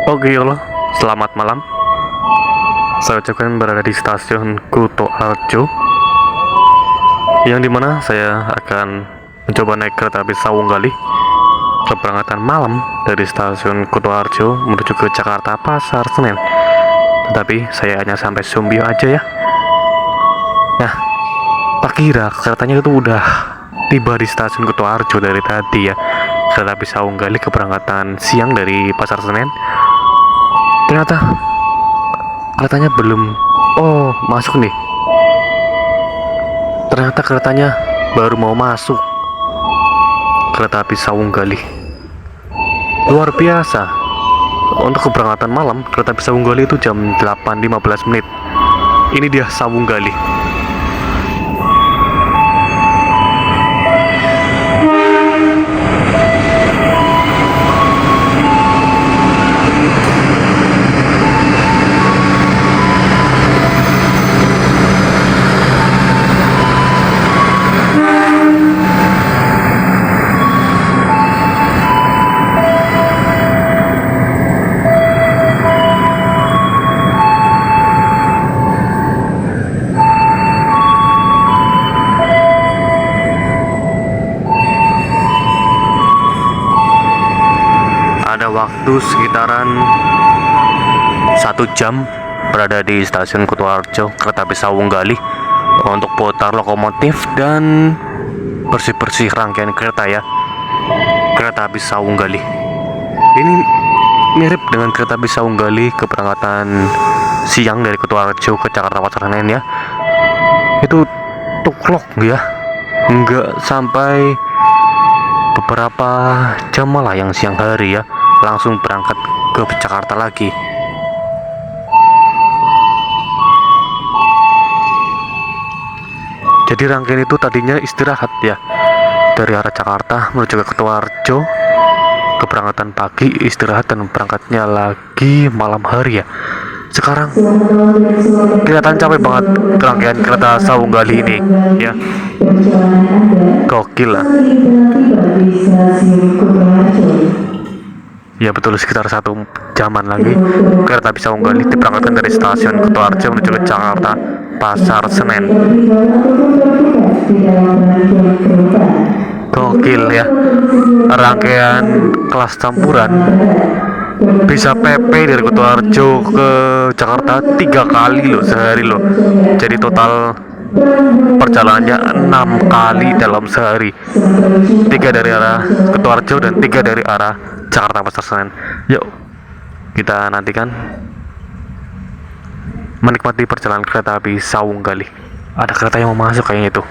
Oke, halo, selamat malam. Saya ucapkan berada di stasiun Kuto Arjo, yang dimana saya akan mencoba naik kereta api Sawunggali keberangkatan malam dari stasiun Kuto Arjo menuju ke Jakarta Pasar Senen. Tetapi saya hanya sampai Sumbio aja ya. Nah, tak kira keretanya itu udah tiba di stasiun Kuto Arjo dari tadi ya. Kereta api Sawunggali keberangkatan siang dari Pasar Senen. Ternyata keretanya belum masuk nih. Ternyata keretanya baru mau masuk. Kereta api Sawunggali luar biasa. Untuk keberangkatan malam kereta api Sawunggali itu jam 8.15 menit. Ini dia Sawunggali. Ada waktu sekitaran 1 jam berada di stasiun Kuto Arjo kereta api Sawunggali untuk putar lokomotif dan bersih-bersih rangkaian kereta ya. Kereta api Sawunggali ini mirip dengan kereta api Sawunggali keberangkatan siang dari Kuto Arjo ke Jakarta Pasar Senen ya. Itu tuklok ya, nggak sampai beberapa jam malah yang siang hari ya, langsung berangkat ke Jakarta lagi. Jadi rangkaian itu tadinya istirahat ya, dari arah Jakarta menuju ke Kuto Arjo, keberangkatan pagi istirahat dan berangkatnya lagi malam hari ya. Sekarang kelihatan capek banget rangkaian kereta Sawunggali ini ya. Gokil lah. Ya betul, sekitar 1 jaman lagi kereta api Sawunggali diberangkatkan dari stasiun Kuto Arjo menuju ke Jakarta Pasar Senen. Gokil ya, rangkaian kelas campuran bisa PP dari Kuto Arjo ke Jakarta 3 kali loh sehari loh. Jadi total perjalanannya 6 kali dalam sehari, 3 dari arah Kuto Arjo dan 3 dari arah Jakarta Pasar Senen. Yuk kita nantikan menikmati perjalanan kereta api Sawunggali. Ada kereta yang mau masuk kayaknya itu.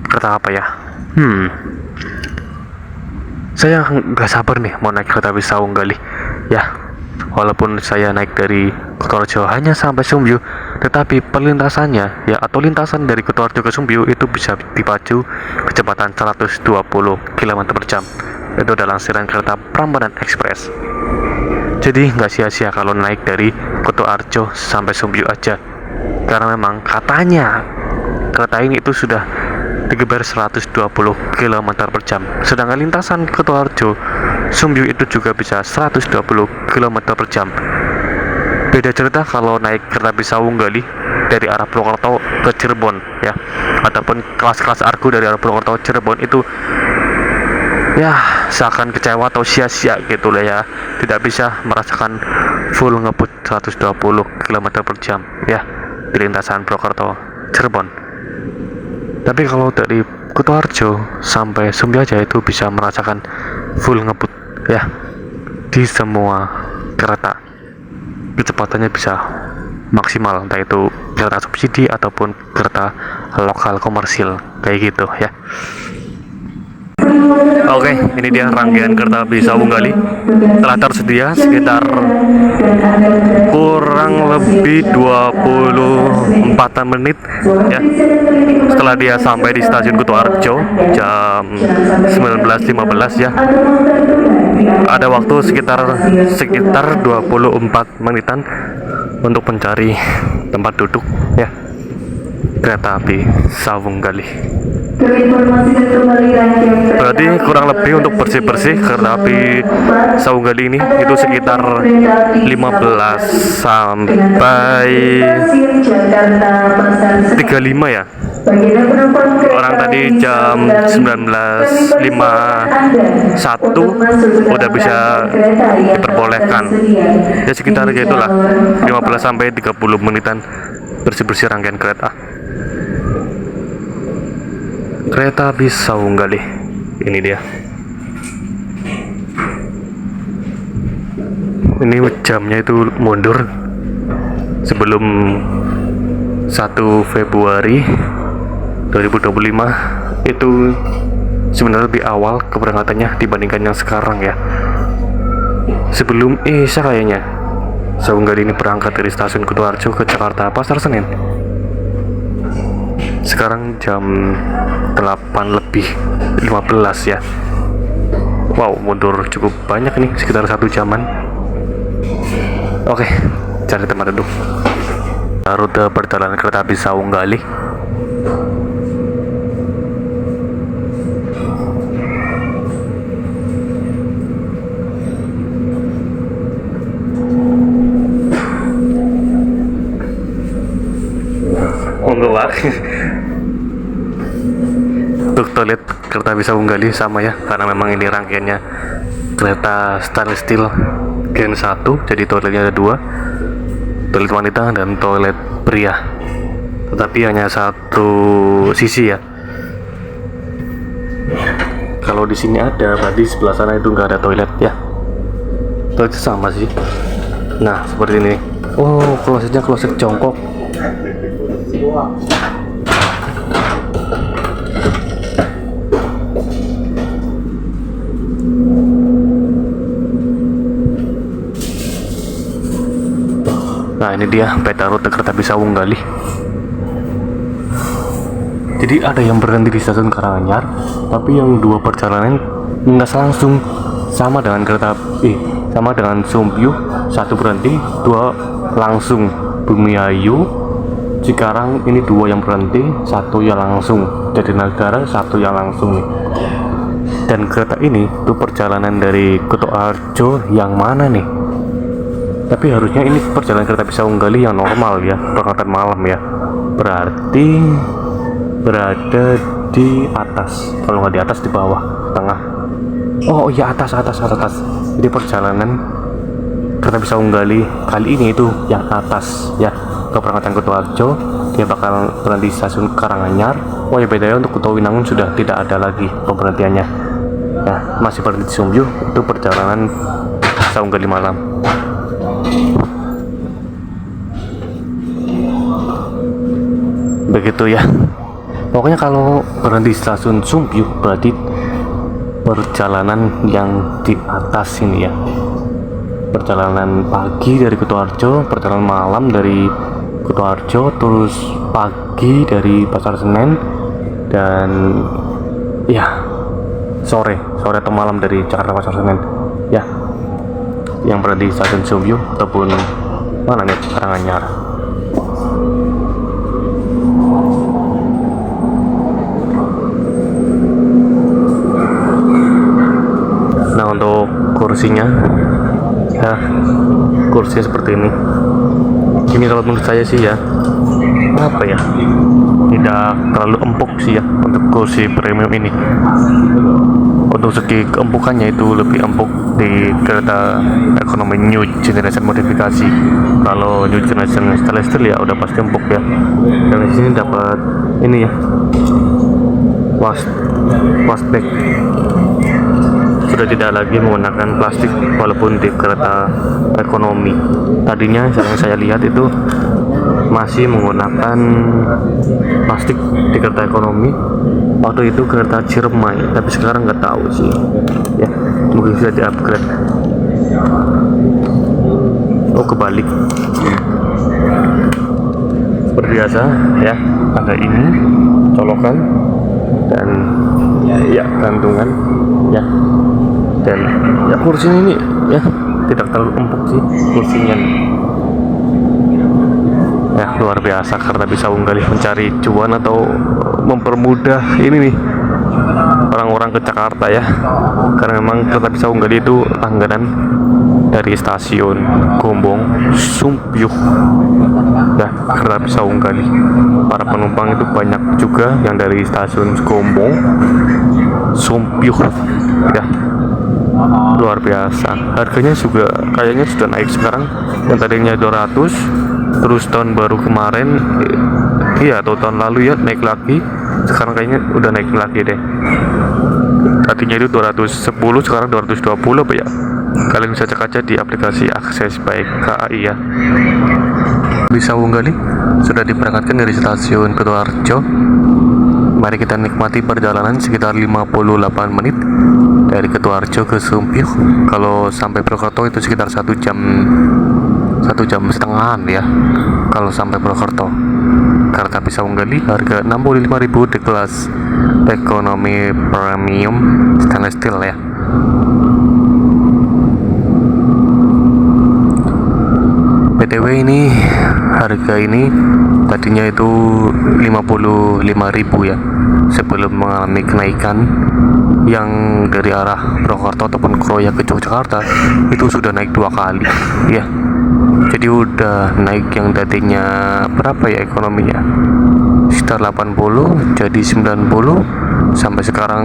Kereta apa ya? Saya nggak sabar nih mau naik kereta api Sawunggali ya. Walaupun saya naik dari Kuto Arjo hanya sampai Sumbio, tetapi perlintasannya ya, atau lintasan dari Kuto Arjo ke Sumbio itu bisa dipacu kecepatan 120 km/jam. Itu adalah lansiran kereta Prambanan Express. Jadi nggak sia-sia kalau naik dari Kuto Arjo sampai Sumbio aja, karena memang katanya kereta ini itu sudah digeber 120 km/jam. Sedangkan lintasan Kuto Arjo Sumbio itu juga bisa 120 km/jam. Beda cerita kalau naik kereta api Sawunggali dari arah Purwokerto ke Cirebon ya, ataupun kelas-kelas Argo dari arah Purwokerto Cirebon itu ya seakan kecewa atau sia-sia gitu lah ya, tidak bisa merasakan full ngebut 120 km/jam ya di lintasan Purwokerto Cirebon. Tapi kalau dari Kuto Arjo sampai Sumbio aja itu bisa merasakan full ngebut ya di semua kereta. Kecepatannya bisa maksimal, entah itu kereta subsidi ataupun kereta lokal komersil kayak gitu ya. Oke, ini dia rangkaian kereta api Sawunggali. Telah tersedia sekitar kurang lebih 24 menit ya. Setelah dia sampai di stasiun Kuto Arjo jam 19.15 ya. Ada waktu sekitar 24 menitan untuk mencari tempat duduk ya. Kereta api Sawunggali. Berarti kurang lebih untuk bersih-bersih kereta api Sawung Gali ini itu sekitar 15 sampai 35 ya. Orang tadi jam 19.51 udah bisa diperbolehkan. Ya sekitar gitulah 15 sampai 30 menitan bersih-bersih rangkaian kereta. Kereta api Sawung Gali. Ini dia. Ini jamnya itu mundur sebelum 1 Februari 2025 itu sebenarnya lebih awal keberangkatannya dibandingkan yang sekarang ya. Sebelum Isya kayaknya Sawung Gali ini berangkat dari stasiun Kutoarjo ke Jakarta Pasar Senen. Sekarang jam 8:15 ya. Wow, mundur cukup banyak nih, sekitar 1 jaman. Oke, cari tempat duduk. Rute perjalanan kereta api Sawung Gali. Monggo Pak. Untuk toilet kereta api Sawung Gali sama ya, karena memang ini rangkaiannya kereta stainless steel Gen 1, jadi toiletnya ada 2, toilet wanita dan toilet pria, tetapi hanya satu sisi ya. Kalau di sini ada, berarti sebelah sana itu nggak ada toilet ya. Toilet sama sih. Nah seperti ini. Oh, klosetnya kloset jongkok. Nah ini dia peta rute kereta api Sawung Gali. Jadi ada yang berhenti di stasiun Karanganyar, tapi yang 2 perjalanan nggak langsung, sama dengan kereta api, sama dengan Sumbyu, 1 berhenti, 2 langsung. Bumiayu, Cikarang ini 2 yang berhenti, 1 yang langsung. Jatinegara 1 yang langsung nih. Dan kereta ini tuh perjalanan dari Kutoarjo yang mana nih? Tapi harusnya ini perjalanan kereta api Sawung Gali yang normal ya, berangkatan malam ya. Berarti berada di atas, kalau nggak di atas di bawah, tengah. Oh iya, atas. Jadi perjalanan kereta api Sawung Gali kali ini itu yang atas ya, keberangkatan Kutoarjo dia bakal berhenti di stasiun Karanganyar. Oh ya, bedanya untuk Kutowinangun sudah tidak ada lagi pemberhentiannya. Nah masih berhenti di Sumbyu, itu perjalanan Sawung Gali malam. Begitu ya. Pokoknya kalau berhenti di stasiun Sumbyu berarti perjalanan yang di atas ini ya. Perjalanan pagi dari Kutoarjo, perjalanan malam dari Kutoarjo, terus pagi dari Pasar Senen, dan ya sore atau malam dari Jakarta Pasar Senen ya, yang berada di stasiun Sumbyu ataupun mana nih, Karanganyar. Nah untuk kursinya ya, kursinya seperti ini. Ini kalau menurut saya sih ya, apa ya, tidak terlalu empuk sih ya untuk kursi premium ini. Untuk segi keempukannya itu lebih empuk di kereta ekonomi New Generation modifikasi. Kalau New Generation stainless steel ya udah pasti empuk ya. Dan di sini dapat ini ya, plastik. Sudah tidak lagi menggunakan plastik walaupun di kereta ekonomi. Tadinya yang saya lihat itu masih menggunakan plastik di kereta ekonomi waktu itu kereta Ciremai, tapi sekarang nggak tahu sih ya, mungkin sudah di upgrade. Oh kebalik seperti biasa ya, ada ini colokan dan ya gantungan ya, dan ya kursi ini ya tidak terlalu empuk sih kursinya ya. Luar biasa kereta api Sawung Gali mencari cuan atau mempermudah ini nih orang-orang ke Jakarta ya, karena memang kereta api Sawung Gali itu langganan dari stasiun Gombong Sumpyuh ya, kereta api Sawung Gali. Para penumpang itu banyak juga yang dari stasiun Gombong Sumpyuh ya, luar biasa. Harganya juga kayaknya sudah naik sekarang, yang tadinya 200 terus tahun baru kemarin iya atau tahun lalu ya naik lagi, sekarang kayaknya udah naik lagi deh. Tadinya itu 210, sekarang 220 apa ya. Kalian bisa cek aja di aplikasi Akses Baik KAI ya. Di Sawung Gali sudah diberangkatkan dari stasiun Kutoarjo. Mari kita nikmati perjalanan sekitar 58 menit dari Kutoarjo ke Sumpyuh. Kalau sampai Purwokerto itu sekitar 1 jam setengahan ya. Kalau sampai Purwokerto, kereta api Sawung Gali harga 65.000 di kelas ekonomi premium stainless steel ya. BTW ini harga ini tadinya itu 55.000 ya, sebelum mengalami kenaikan yang dari arah Purwokerto ataupun Kroya ke Yogyakarta itu sudah naik 2 kali ya. Jadi udah naik yang tadinya berapa ya ekonominya, sekitar 80 jadi 90 sampai sekarang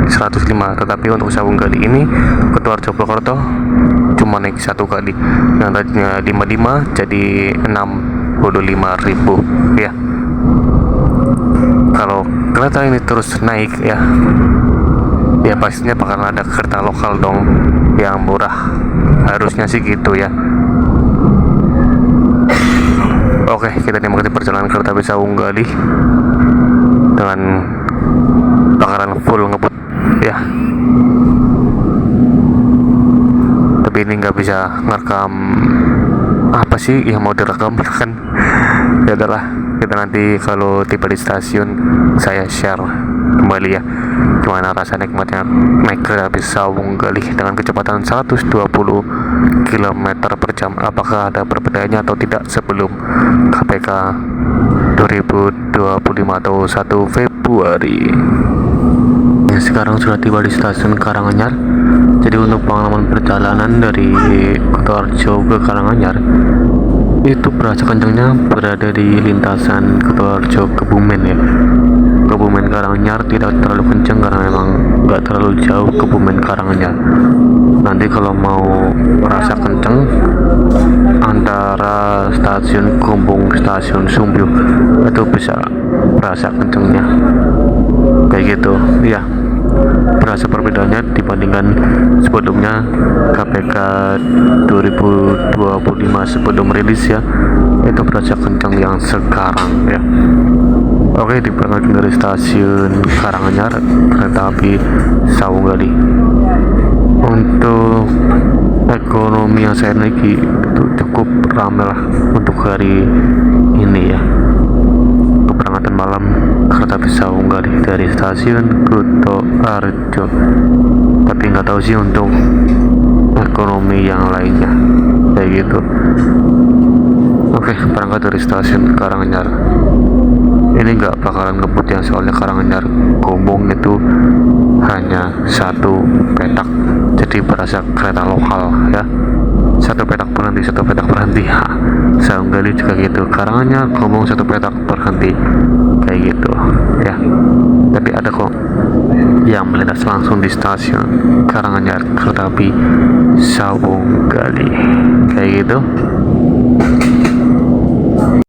105. Tetapi untuk Sawung Gali ini Kutoarjo Purwokerto cuma naik 1 kali, yang tadinya 55 jadi 65.000 ya. Kalau kereta ini terus naik ya, ya pastinya bakalan ada kereta lokal dong yang murah, harusnya sih gitu ya. Oke, kita nikmati perjalanan kereta api Sawung Gali dengan bakaran full ngebut ya. Tapi ini nggak bisa ngerekam apa sih yang mau direkam kan. Ya adalah, kita nanti kalau tiba di stasiun saya share kembali ya gimana rasa nikmatnya naik kereta api Sawung Gali dengan kecepatan 120 km per jam. Apakah ada perbedaannya atau tidak sebelum KPK 2025 atau 1 Februari ya. Sekarang sudah tiba di stasiun Karanganyar. Jadi untuk pengalaman perjalanan dari Kutoarjo ke Karanganyar itu berasa kencangnya berada di lintasan Kutoarjo Kebumen ya. Kebumen Karanganyar tidak terlalu kencang karena memang nggak terlalu jauh Kebumen Karanganyar. Nanti kalau mau merasa kencang antara stasiun Gombong stasiun Sumpyuh itu bisa berasa kencangnya kayak gitu ya. Berasa perbedaannya dibandingkan sebelumnya KPK 2025 sebelum rilis ya, itu berasa kencang yang sekarang ya. Oke, diberangkatkan dari stasiun Karanganyar kereta api Sawung Gali. Untuk ekonomi yang saya naiki itu cukup ramai lah untuk hari ini ya. Keberangkatan malam kereta api Sawung Gali dari stasiun Kutoarjo. Tapi nggak tahu sih untuk ekonomi yang lainnya kayak gitu. Oke, berangkat dari stasiun Karanganyar. Ini nggak bakalan ngebut ya, soalnya Karanganyar Gombong itu hanya 1 petak, jadi berasa kereta lokal ya. 1 petak berhenti, 1 petak berhenti. Sawung Gali juga gitu, Karanganyar Gombong 1 petak berhenti kayak gitu ya. Tapi ada kok yang melintas langsung di stasiun Karanganyar kereta api Sawung Gali kayak gitu.